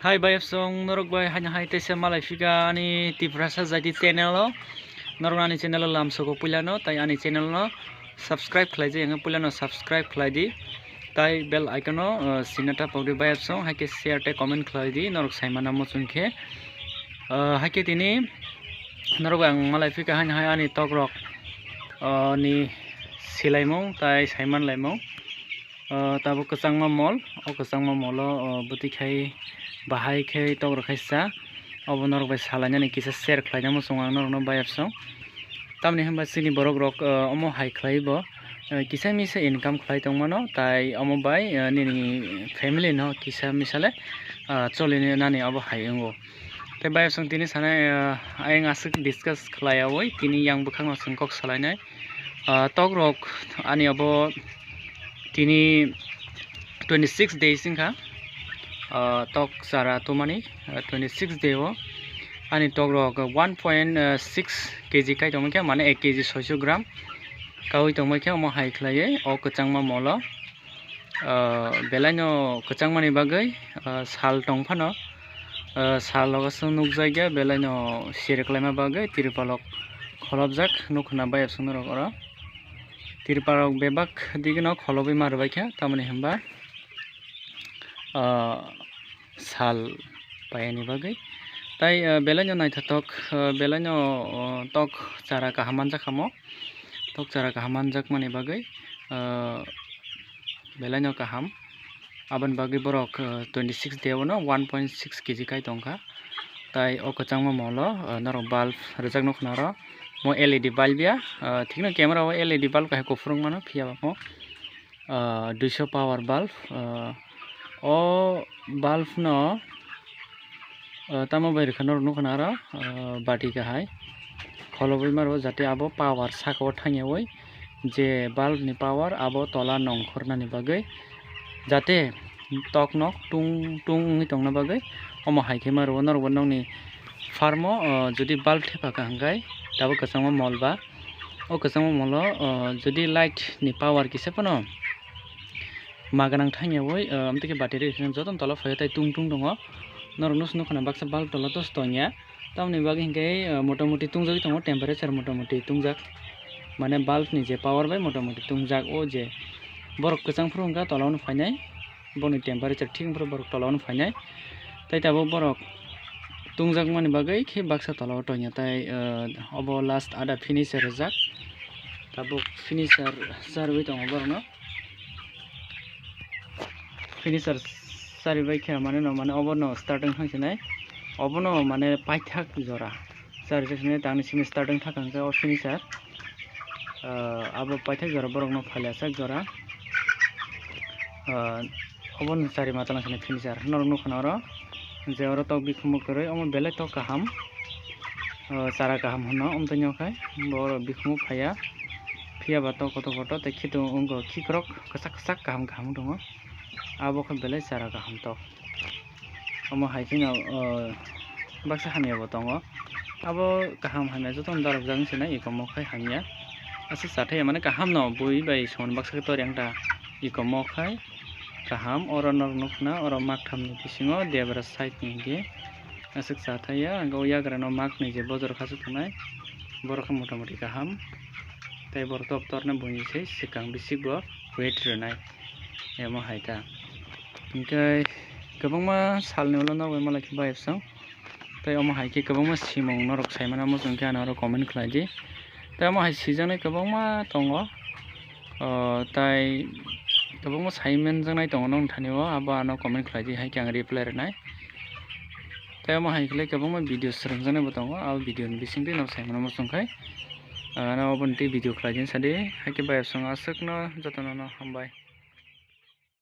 Hai bayap song norok bay hanya hai tesa malai fika ani tiprasa jadi channel lo norok ani channel lo lam soko pulano tai ani channel no subscribe khlai je yang pulano subscribe khlai di tai bell icon no sinata pogdi bayap song hai ke share te comment khlai di norok saimana mo chungkhe hai ke tini norok ang malai fika hanya hai ani tokrok ni silaimong tai saiman laimong tabo kesangma mall o kesangma mall buti khai bahai khai tok rakhaisa obo norok bai salanya ni kisa share khlaina mo songa norok no bayap song tamni hamba sini borok rok omo hai khlaibo kisa misa income khlai tongmano tai omo bai nini family no kisa misale cholini nani obo hai ongo tai bayap song tini sana ayang asuk discuss khlaiawoi tini yang bukhang no sengkok salainai tok rok ani obo tini 26 days ingka tok sara tomani 26 day o ani tok rok 1.6 kg kai tongmai khe mane 1 kg 600 gram kawi tongmai khe mo hai khlaye o kachangma molo belaino kachangmani bagai sal tongphano sal logasung nukjaiga belaino sirklaima bagai tirpalok kholobjak nukhna bayap sungrok oro tirpalok bebak digino kholobai marbai khe tamani hamba sal payani bagai tai belaino naithatok belaino tok chara kahamanjak hamo tok chara kahamanjak mani bagai belaino kaham aban bagai borok 26 day no 1.6 kg kai tongkha tai o kachangma molo norok bulb rijak nukhnaro mo LED bulb ya thikno camera o LED bulb kai kufrung mano phiaba mo 200 power bulb o bulb no tamo bai rikhanor nukhnaro bati kahai kholobai maro jate abo power saka o thangewoi je bulb ni power abo tola nongkhornani bagai jate tok nok tung tung ungui tongna bagai omo haikhe maro norok nongni farmo jodi bulb thepaka hangkai tabo kachangma mall ba o kachangma mall jodi light ni power kisa pano maganang thangewoi amtike battery joton tola phai tai tung tung dongo norok nus nukhana baksa bulb tola tos tonya tamni bagai hingkai motamoti tungjak tongo temperature motamoti tungjak mane bulb ni je power bai motamoti tungjak o je borok kachang phurungka tola no phainai boni temperature thik phur borok tola no phainai tai tabo borok tungjak mani bagai khe baksa tola tonya tai obo last ada finisher rijak tabo finisher sarbai tongo borok no finisher saribai khe mane no mane obo no starting thangsinai obo no mane paithak jora sarijak tangni simi starting thakangka o finisher abo paithak jora borok no phaliasak jora obo no sari matalang sini finisher norok nukhana oro je oro tok bikhumu koroi omo belai tok kaham chara kaham hono omtaino khai boro bikhumu phaya phiaba tok koto koto tai khitu ongo khikrok kachak kachak kaham kaham tongo abo khe belai chara kaham tok omo haikino baksa hamya bo tongo abo kaham hamya joton darok jang sina ikomo khai hamya ase chathai mane kaham no bui bai son baksa ke toriangta ikomo khai kaham oro norok nukhna oro maktham ni bisingo debra side ni ge asuk chathaya anggo yagra no mak ni je bojor khasuk thanai borok motamoti kaham tai borok top torna buni sei sikang bisik bo wait renai emo haita ingkai kwbangma salni ulo norok malai khe bayap song tai omo haikhe kwbangma simung norok saimana mo chungkhe ana oro comment khlai di tai omo hai sijaknai kwbangma tongo tai kwbangma saiman jangnai tongo nong thanio abo ano comment khlai di haikhe ang reply renai tai omo haikhe kwbangma video srungjaknai bo tongo abo video ni bisingtwi no saimana mo chungkhai ano oboni video khlai din sade haikhe bayap song asuk no jotono no hambai।